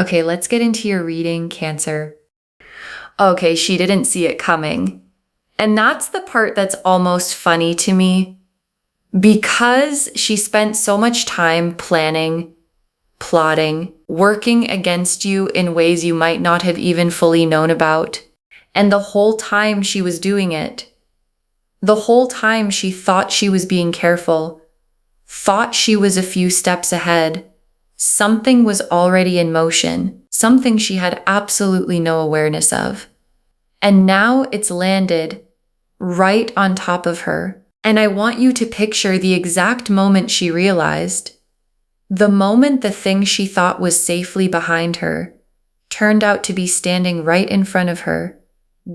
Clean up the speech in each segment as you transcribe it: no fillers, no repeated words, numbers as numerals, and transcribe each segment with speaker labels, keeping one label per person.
Speaker 1: Okay, let's get into your reading, Cancer. Okay, she didn't see it coming. And that's the part that's almost funny to me. Because she spent so much time planning, plotting, working against you in ways you might not have even fully known about. And the whole time she was doing it, the whole time she thought she was being careful, thought she was a few steps ahead, something was already in motion, something she had absolutely no awareness of. And now it's landed right on top of her. And I want you to picture the exact moment she realized, the moment the thing she thought was safely behind her turned out to be standing right in front of her,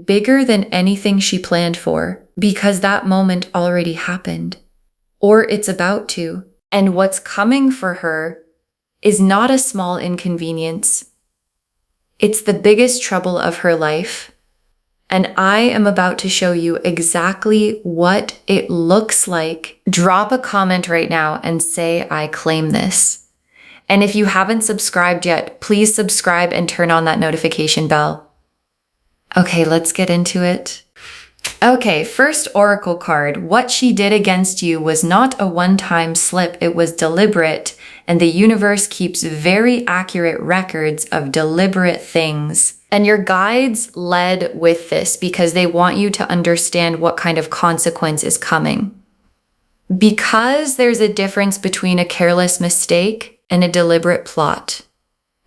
Speaker 1: bigger than anything she planned for, because that moment already happened, or it's about to. And what's coming for her is not a small inconvenience. It's the biggest trouble of her life. And I am about to show you exactly what it looks like. Drop a comment right now and say, I claim this. And if you haven't subscribed yet, please subscribe and turn on that notification bell. Okay, let's get into it. Okay, first oracle card. What she did against you was not a one-time slip. It was deliberate, and the universe keeps very accurate records of deliberate things. And your guides led with this because they want you to understand what kind of consequence is coming. Because there's a difference between a careless mistake and a deliberate plot.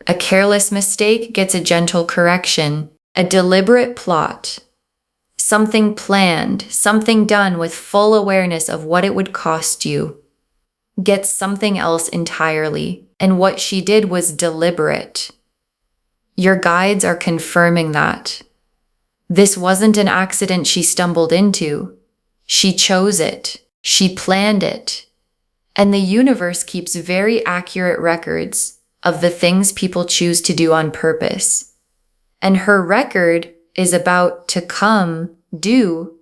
Speaker 1: A careless mistake gets a gentle correction. A deliberate plot, something planned, something done with full awareness of what it would cost you, gets something else entirely. And what she did was deliberate. Your guides are confirming that. This wasn't an accident she stumbled into. She chose it. She planned it. And the universe keeps very accurate records of the things people choose to do on purpose. And her record is about to come due.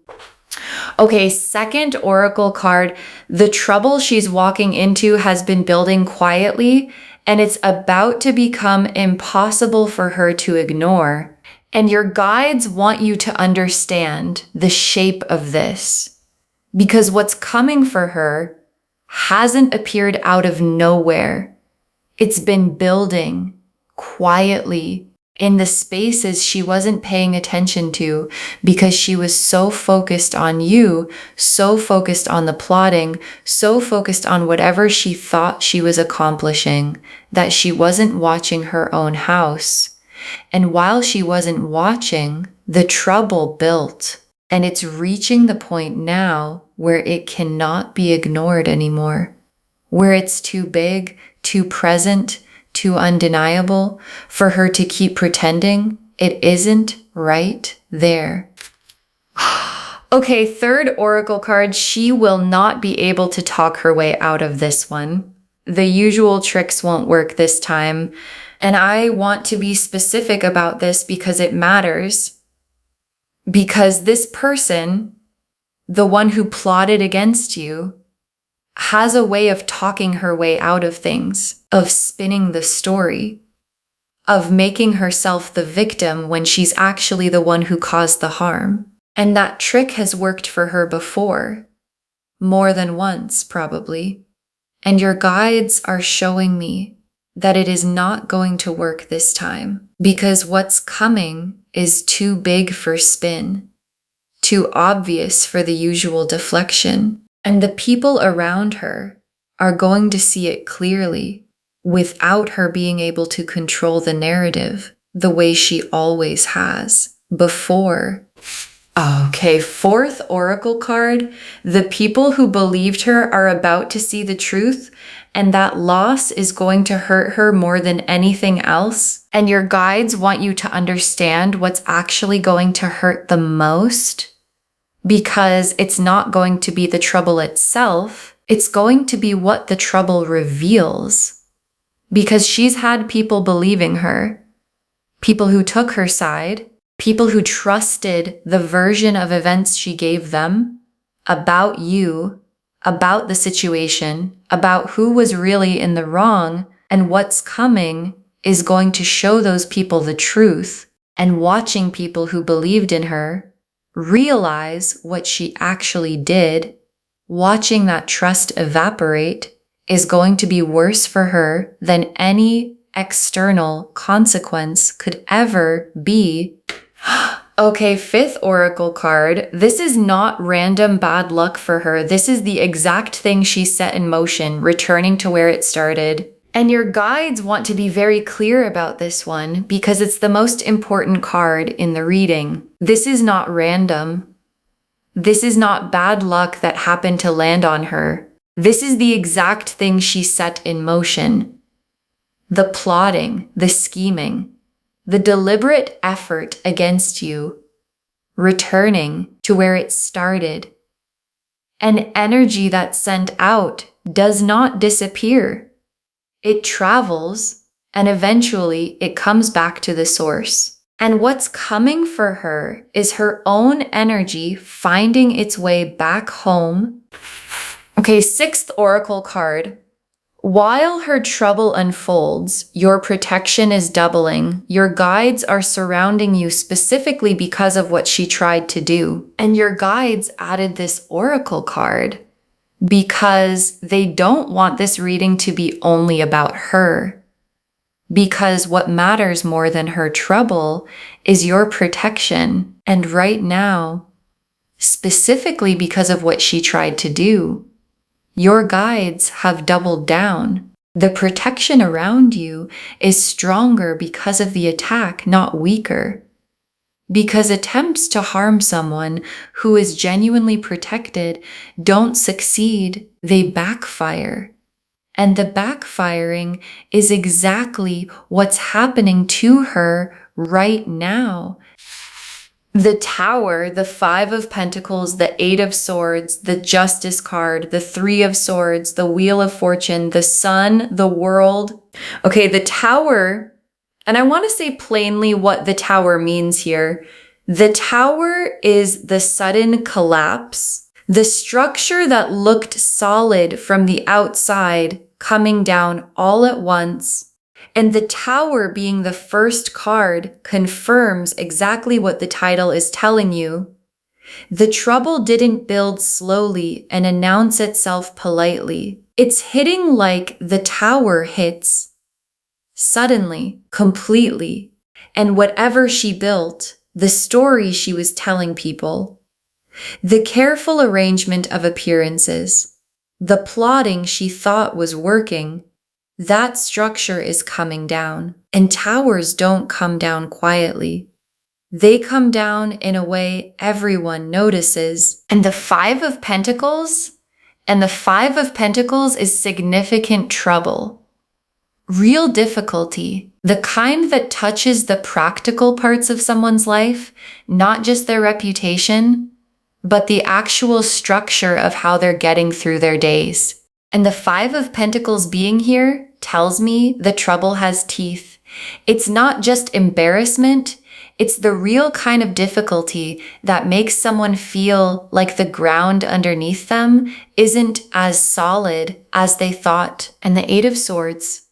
Speaker 1: Okay, second oracle card. The trouble she's walking into has been building quietly, and it's about to become impossible for her to ignore. And your guides want you to understand the shape of this, because what's coming for her hasn't appeared out of nowhere. It's been building quietly in the spaces she wasn't paying attention to because she was so focused on you, so focused on the plotting, so focused on whatever she thought she was accomplishing, that she wasn't watching her own house. And while she wasn't watching, the trouble built. And it's reaching the point now where it cannot be ignored anymore, where it's too big, too present, too undeniable for her to keep pretending it isn't right there. Okay, third oracle card. She will not be able to talk her way out of this one. The usual tricks won't work this time. And I want to be specific about this because it matters. Because this person, the one who plotted against you, has a way of talking her way out of things, of spinning the story, of making herself the victim when she's actually the one who caused the harm. And that trick has worked for her before, more than once probably. And your guides are showing me that it is not going to work this time, because what's coming is too big for spin, too obvious for the usual deflection. And the people around her are going to see it clearly without her being able to control the narrative the way she always has before. Okay, fourth oracle card. The people who believed her are about to see the truth, and that loss is going to hurt her more than anything else. And your guides want you to understand what's actually going to hurt the most. Because it's not going to be the trouble itself, it's going to be what the trouble reveals. Because she's had people believing her, people who took her side, people who trusted the version of events she gave them about you, about the situation, about who was really in the wrong, and what's coming is going to show those people the truth, and watching people who believed in her realize what she actually did, watching that trust evaporate, is going to be worse for her than any external consequence could ever be. Okay, fifth oracle card. This is not random bad luck for her. This is the exact thing she set in motion, returning to where it started. And your guides want to be very clear about this one because it's the most important card in the reading. This is not random. This is not bad luck that happened to land on her. This is the exact thing she set in motion. The plotting, the scheming, the deliberate effort against you, returning to where it started. An energy that's sent out does not disappear. It travels, and eventually it comes back to the source. And what's coming for her is her own energy finding its way back home. Okay, sixth oracle card. While her trouble unfolds, your protection is doubling. Your guides are surrounding you specifically because of what she tried to do. And your guides added this oracle card because they don't want this reading to be only about her. Because what matters more than her trouble is your protection. And right now, specifically because of what she tried to do, your guides have doubled down. The protection around you is stronger because of the attack, not weaker. Because attempts to harm someone who is genuinely protected don't succeed, they backfire. And the backfiring is exactly what's happening to her right now. The Tower, the Five of Pentacles, the Eight of Swords, the Justice card, the Three of Swords, the Wheel of Fortune, the Sun, the World. Okay, the Tower, and I want to say plainly what the Tower means here. The Tower is the sudden collapse, the structure that looked solid from the outside coming down all at once. And the Tower being the first card confirms exactly what the title is telling you. The trouble didn't build slowly and announce itself politely. It's hitting like the Tower hits suddenly, completely. And whatever she built, the story she was telling people, the careful arrangement of appearances, the plotting she thought was working, that structure is coming down. And towers don't come down quietly. They come down in a way everyone notices. And the Five of Pentacles? And the Five of Pentacles is significant trouble. Real difficulty. The kind that touches the practical parts of someone's life, not just their reputation, but the actual structure of how they're getting through their days. And the Five of Pentacles being here tells me the trouble has teeth. It's not just embarrassment, it's the real kind of difficulty that makes someone feel like the ground underneath them isn't as solid as they thought. And the Eight of Swords.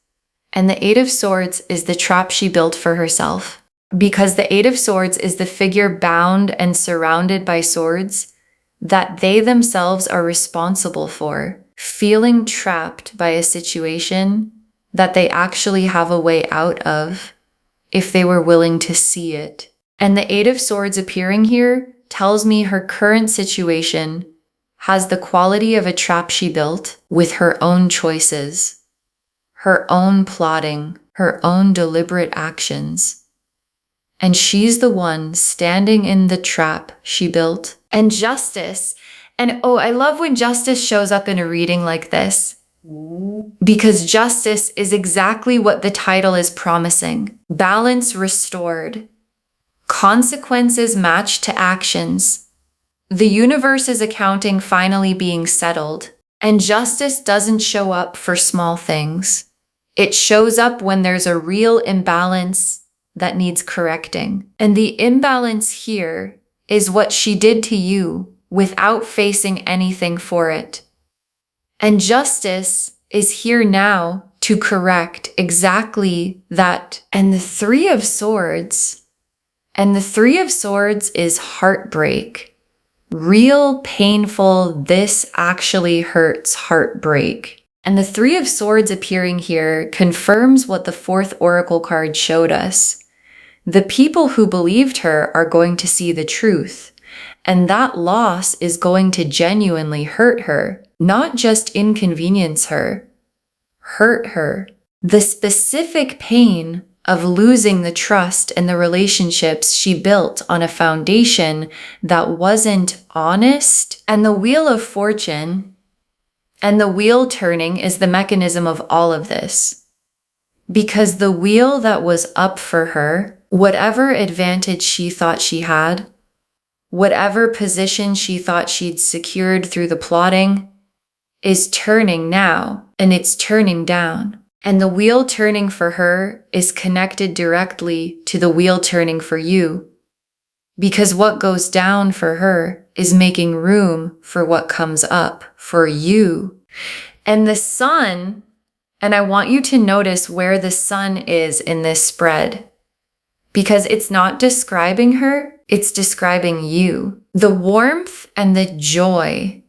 Speaker 1: And the Eight of Swords is the trap she built for herself. Because the Eight of Swords is the figure bound and surrounded by swords that they themselves are responsible for, feeling trapped by a situation that they actually have a way out of if they were willing to see it. And the Eight of Swords appearing here tells me her current situation has the quality of a trap she built with her own choices, her own plotting, her own deliberate actions. And she's the one standing in the trap she built. And Justice. And oh, I love when Justice shows up in a reading like this. Because Justice is exactly what the title is promising. Balance restored. Consequences matched to actions. The universe's accounting finally being settled. And justice doesn't show up for small things. It shows up when there's a real imbalance that needs correcting. And the imbalance here is what she did to you without facing anything for it. And justice is here now to correct exactly that. And the Three of Swords, is heartbreak. Real painful, this actually hurts heartbreak. And the Three of Swords appearing here confirms what the fourth oracle card showed us. The people who believed her are going to see the truth, and that loss is going to genuinely hurt her, not just inconvenience her, hurt her. The specific pain of losing the trust and the relationships she built on a foundation that wasn't honest. And the Wheel of Fortune and the wheel turning is the mechanism of all of this. Because the wheel that was up for her, whatever advantage she thought she had, whatever position she thought she'd secured through the plotting, is turning now, and it's turning down. And the wheel turning for her is connected directly to the wheel turning for you. Because what goes down for her is making room for what comes up for you. And the sun, and I want you to notice where the sun is in this spread. Because it's not describing her, it's describing you. The warmth and the joy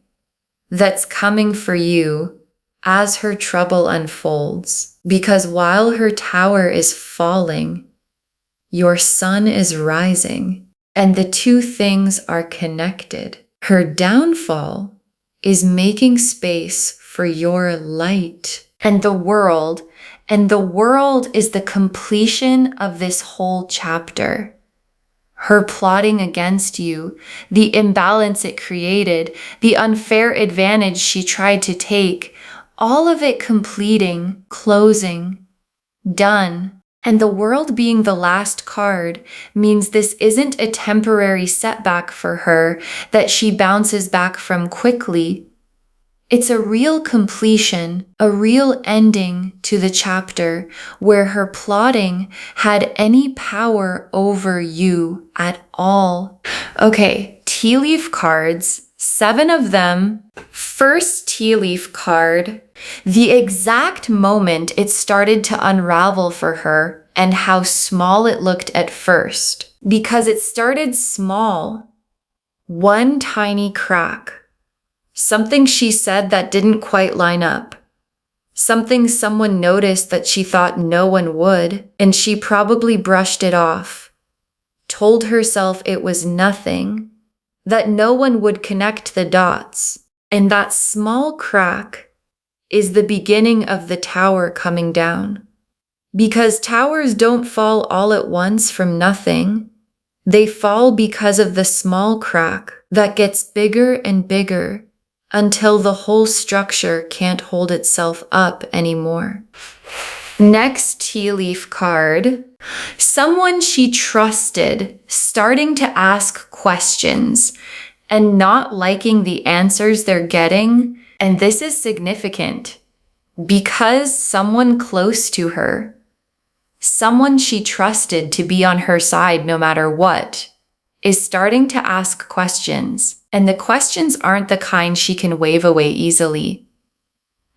Speaker 1: that's coming for you as her trouble unfolds. Because while her tower is falling, your sun is rising. And the two things are connected. Her downfall is making space for your light. And the world is the completion of this whole chapter. Her plotting against you, the imbalance it created, the unfair advantage she tried to take, all of it completing, closing, done. And the world being the last card means this isn't a temporary setback for her that she bounces back from quickly. It's a real completion, a real ending to the chapter where her plotting had any power over you at all. Okay, tea leaf cards, 7 of them. First tea leaf card, the exact moment it started to unravel for her and how small it looked at first. Because it started small. One tiny crack. Something she said that didn't quite line up. Something someone noticed that she thought no one would, and she probably brushed it off. Told herself it was nothing, that no one would connect the dots. And that small crack is the beginning of the tower coming down. Because towers don't fall all at once from nothing. They fall because of the small crack that gets bigger and bigger until the whole structure can't hold itself up anymore. Next tea leaf card, someone she trusted starting to ask questions and not liking the answers they're getting. And this is significant because someone close to her, someone she trusted to be on her side no matter what, is starting to ask questions. And the questions aren't the kind she can wave away easily.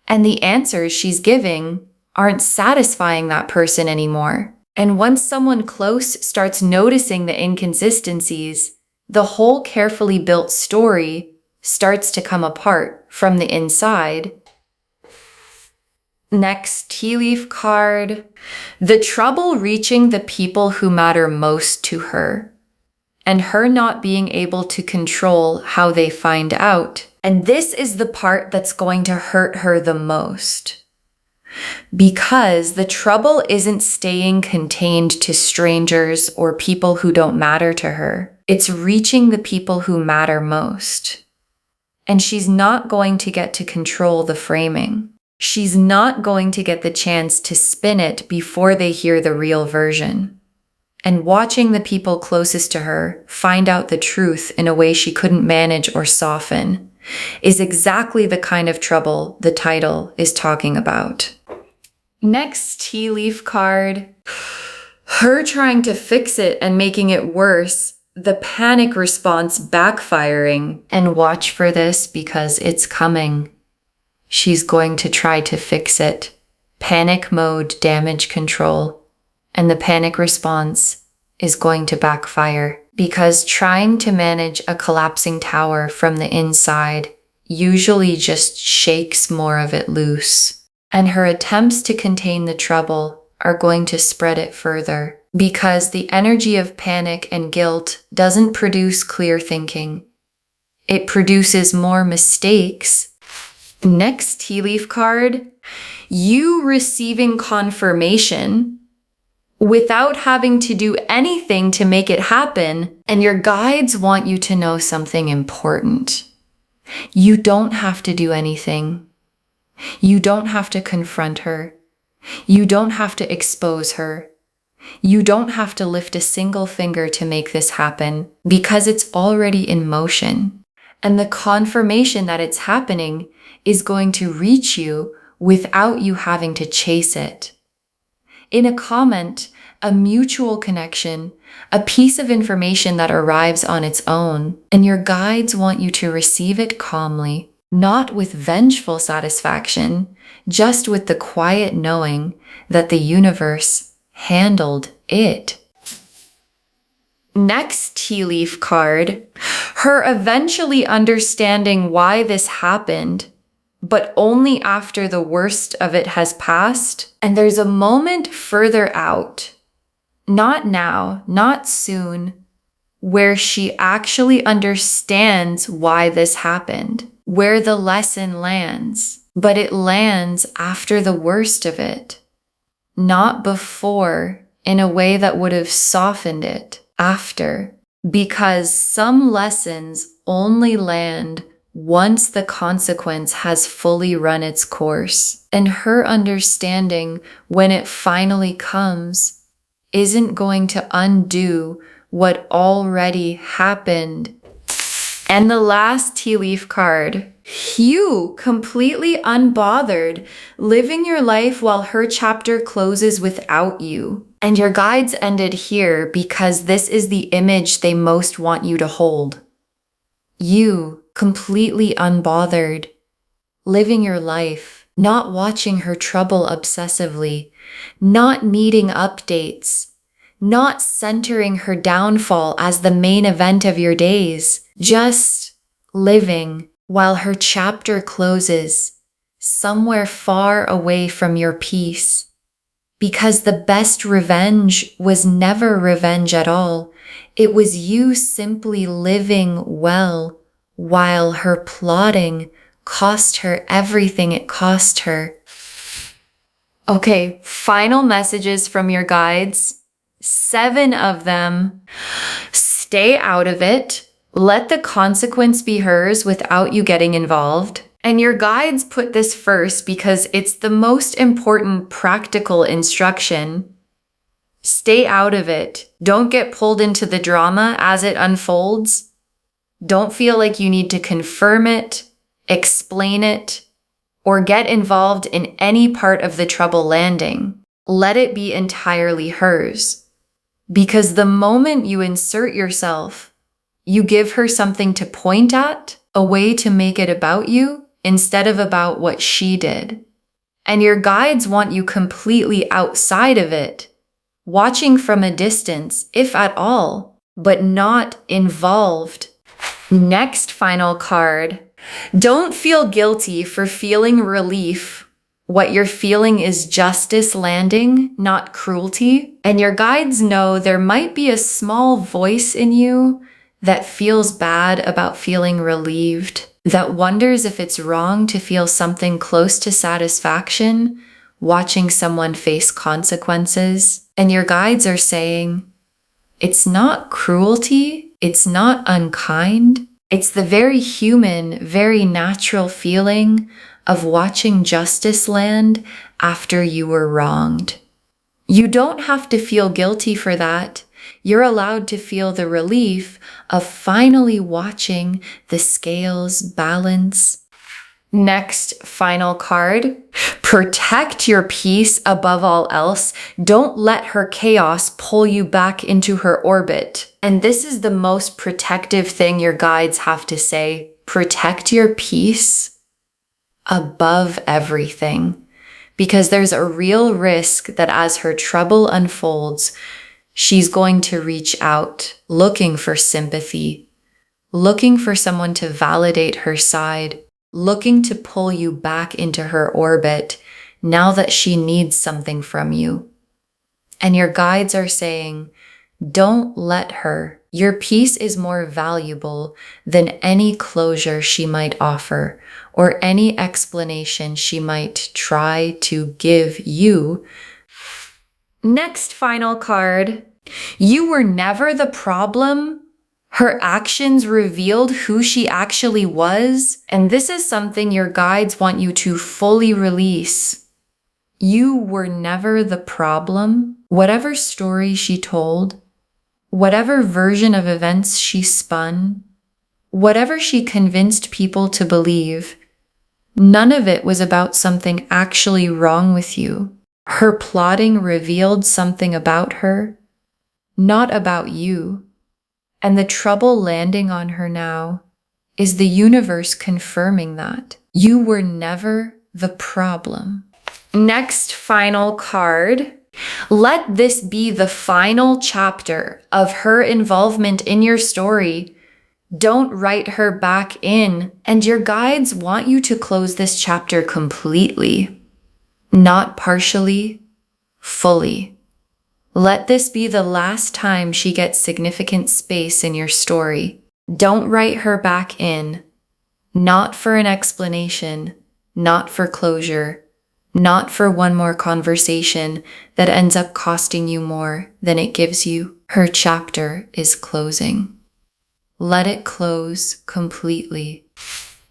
Speaker 1: And the answers she's giving aren't satisfying that person anymore. And once someone close starts noticing the inconsistencies, the whole carefully built story starts to come apart from the inside. Next tea leaf card, the trouble reaching the people who matter most to her, and her not being able to control how they find out. And this is the part that's going to hurt her the most. Because the trouble isn't staying contained to strangers or people who don't matter to her. It's reaching the people who matter most. And she's not going to get to control the framing. She's not going to get the chance to spin it before they hear the real version. And watching the people closest to her find out the truth in a way she couldn't manage or soften is exactly the kind of trouble the title is talking about. Next tea leaf card, her trying to fix it and making it worse, the panic response backfiring. And watch for this because it's coming. She's going to try to fix it. panic mode damage control, and the panic response is going to backfire because trying to manage a collapsing tower from the inside usually just shakes more of it loose. And her attempts to contain the trouble are going to spread it further because the energy of panic and guilt doesn't produce clear thinking. It produces more mistakes. Next tea leaf card, you receiving confirmation without having to do anything to make it happen, and your guides want you to know something important. You don't have to do anything. You don't have to confront her. You don't have to expose her. You don't have to lift a single finger to make this happen because it's already in motion. And the confirmation that it's happening is going to reach you without you having to chase it. In a comment, a mutual connection, a piece of information that arrives on its own, and your guides want you to receive it calmly, not with vengeful satisfaction, just with the quiet knowing that the universe handled it. Next tea leaf card, her eventually understanding why this happened, but only after the worst of it has passed. And there's a moment further out, not now, not soon, where she actually understands why this happened, where the lesson lands, but it lands after the worst of it, not before, in a way that would have softened it after, because some lessons only land once the consequence has fully run its course. And her understanding, when it finally comes, isn't going to undo what already happened. And the last tea leaf card, you completely unbothered, living your life while her chapter closes without you. And your guides ended here because this is the image they most want you to hold. You completely unbothered, living your life, not watching her trouble obsessively, not needing updates, not centering her downfall as the main event of your days, just living while her chapter closes somewhere far away from your peace. Because the best revenge was never revenge at all. It was you simply living well while her plotting cost her everything it cost her. Okay, final messages from your guides. 7 of them. Stay out of it. Let the consequence be hers without you getting involved. And your guides put this first because it's the most important practical instruction. Stay out of it. Don't get pulled into the drama as it unfolds. Don't feel like you need to confirm it, explain it, or get involved in any part of the trouble landing. Let it be entirely hers. Because the moment you insert yourself, you give her something to point at, a way to make it about you, instead of about what she did. And your guides want you completely outside of it, watching from a distance, if at all, but not involved. Next final card. Don't feel guilty for feeling relief. What you're feeling is justice landing, not cruelty. And your guides know there might be a small voice in you that feels bad about feeling relieved, that wonders if it's wrong to feel something close to satisfaction watching someone face consequences. And your guides are saying, it's not cruelty, it's not unkind, it's the very human, very natural feeling of watching justice land after you were wronged. You don't have to feel guilty for that. You're allowed to feel the relief of finally watching the scales balance. Next, final card. Protect your peace above all else. Don't let her chaos pull you back into her orbit. And this is the most protective thing your guides have to say. Protect your peace above everything. because there's a real risk that as her trouble unfolds, she's going to reach out, looking for sympathy, looking for someone to validate her side, looking to pull you back into her orbit now that she needs something from you. And your guides are saying, don't let her. Your peace is more valuable than any closure she might offer or any explanation she might try to give you. Next final card. You were never the problem. Her actions revealed who she actually was, and this is something your guides want you to fully release. You were never the problem. Whatever story she told, whatever version of events she spun, whatever she convinced people to believe, none of it was about something actually wrong with you. Her plotting revealed something about her, not about you. And the trouble landing on her now is the universe confirming that. You were never the problem. Next final card. Let this be the final chapter of her involvement in your story. Don't write her back in. And your guides want you to close this chapter completely, not partially, fully. Let this be the last time she gets significant space in your story. Don't write her back in, not for an explanation, not for closure, not for one more conversation that ends up costing you more than it gives you. Her chapter is closing. Let it close completely.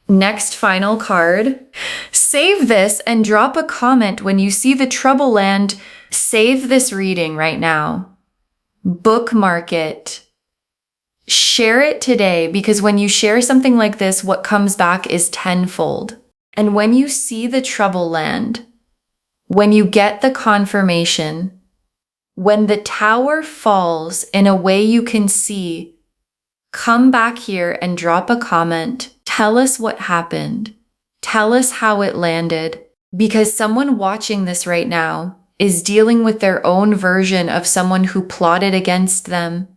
Speaker 1: Next final card. Save this and drop a comment when you see the trouble land. Save this reading right now. Bookmark it. Share it today, because when you share something like this, what comes back is tenfold. And when you see the trouble land, when you get the confirmation, when the tower falls in a way you can see, come back here and drop a comment. Tell us what happened. Tell us how it landed, because someone watching this right now is dealing with their own version of someone who plotted against them,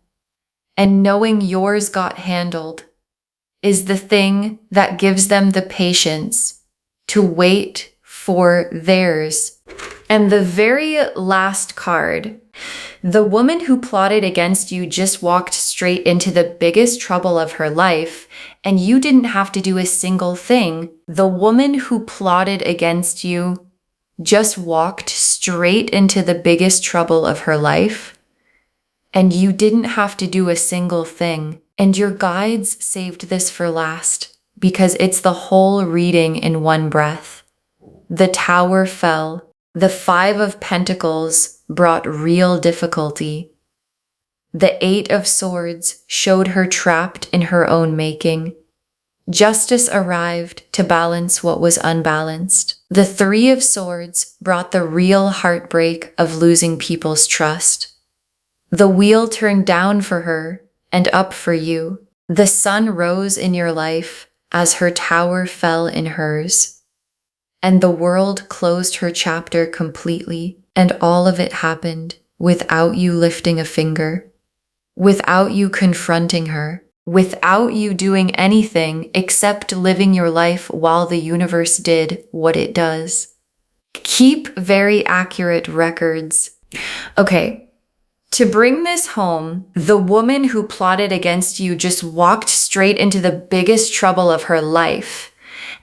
Speaker 1: and knowing yours got handled is the thing that gives them the patience to wait for theirs. And the very last card, the woman who plotted against you just walked straight into the biggest trouble of her life, and you didn't have to do a single thing. The woman who plotted against you just walked straight into the biggest trouble of her life, and you didn't have to do a single thing. And your guides saved this for last, because it's the whole reading in one breath. The tower fell. The 5 of Pentacles brought real difficulty. The 8 of Swords showed her trapped in her own making. Justice arrived to balance what was unbalanced. The 3 of Swords brought the real heartbreak of losing people's trust. The wheel turned down for her and up for you. The sun rose in your life as her tower fell in hers. And the world closed her chapter completely, and all of it happened without you lifting a finger, without you confronting her, without you doing anything except living your life while the universe did what it does. Keep very accurate records. Okay, to bring this home, the woman who plotted against you just walked straight into the biggest trouble of her life.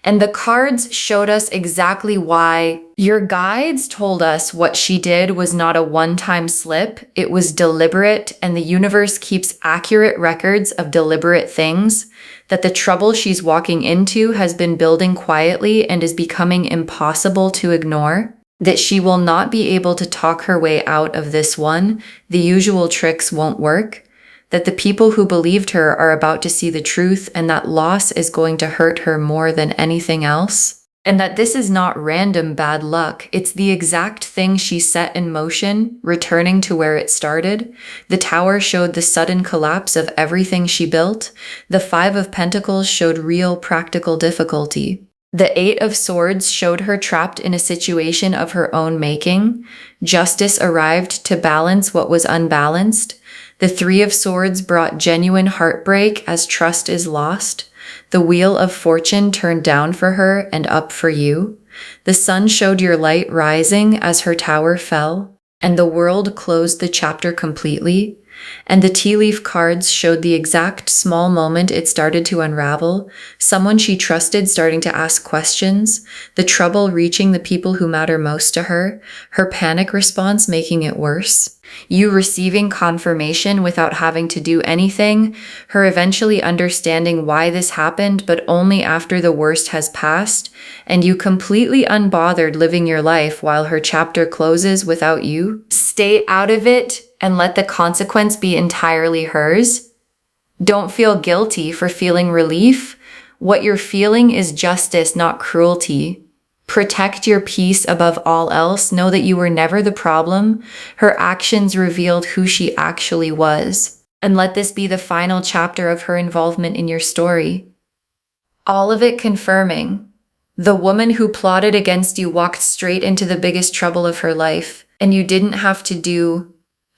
Speaker 1: And the cards showed us exactly why. Your guides told us what she did was not a one-time slip. It was deliberate, and the universe keeps accurate records of deliberate things, that the trouble she's walking into has been building quietly and is becoming impossible to ignore, that she will not be able to talk her way out of this one. The usual tricks won't work. That the people who believed her are about to see the truth, and that loss is going to hurt her more than anything else. And that this is not random bad luck. It's the exact thing she set in motion, returning to where it started. The tower showed the sudden collapse of everything she built. The 5 of Pentacles showed real practical difficulty. The Eight of Swords showed her trapped in a situation of her own making. Justice arrived to balance what was unbalanced. The Three of Swords brought genuine heartbreak as trust is lost. The Wheel of Fortune turned down for her and up for you. The sun showed your light rising as her tower fell, and the world closed the chapter completely. And the tea leaf cards showed the exact small moment it started to unravel, someone she trusted starting to ask questions, the trouble reaching the people who matter most to her, her panic response making it worse, you receiving confirmation without having to do anything, her eventually understanding why this happened but only after the worst has passed, and you completely unbothered living your life while her chapter closes without you. Stay out of it and let the consequence be entirely hers. Don't feel guilty for feeling relief. What you're feeling is justice, not cruelty. Protect your peace above all else. Know that you were never the problem. Her actions revealed who she actually was. And let this be the final chapter of her involvement in your story. All of it confirming. The woman who plotted against you walked straight into the biggest trouble of her life, and you didn't have to do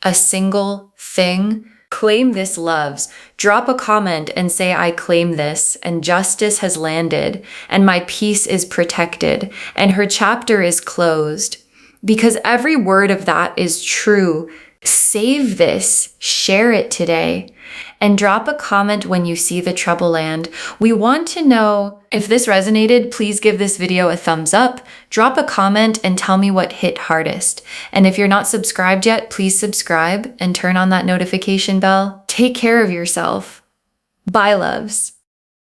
Speaker 1: a single thing. Claim this, loves. Drop a comment and say, I claim this, and justice has landed, and my peace is protected, and her chapter is closed. Because every word of that is true. Save this, share it today, and drop a comment when you see the trouble land. We want to know if this resonated. Please give this video a thumbs up, drop a comment, and tell me what hit hardest. And if you're not subscribed yet, please subscribe and turn on that notification bell. Take care of yourself. Bye, loves.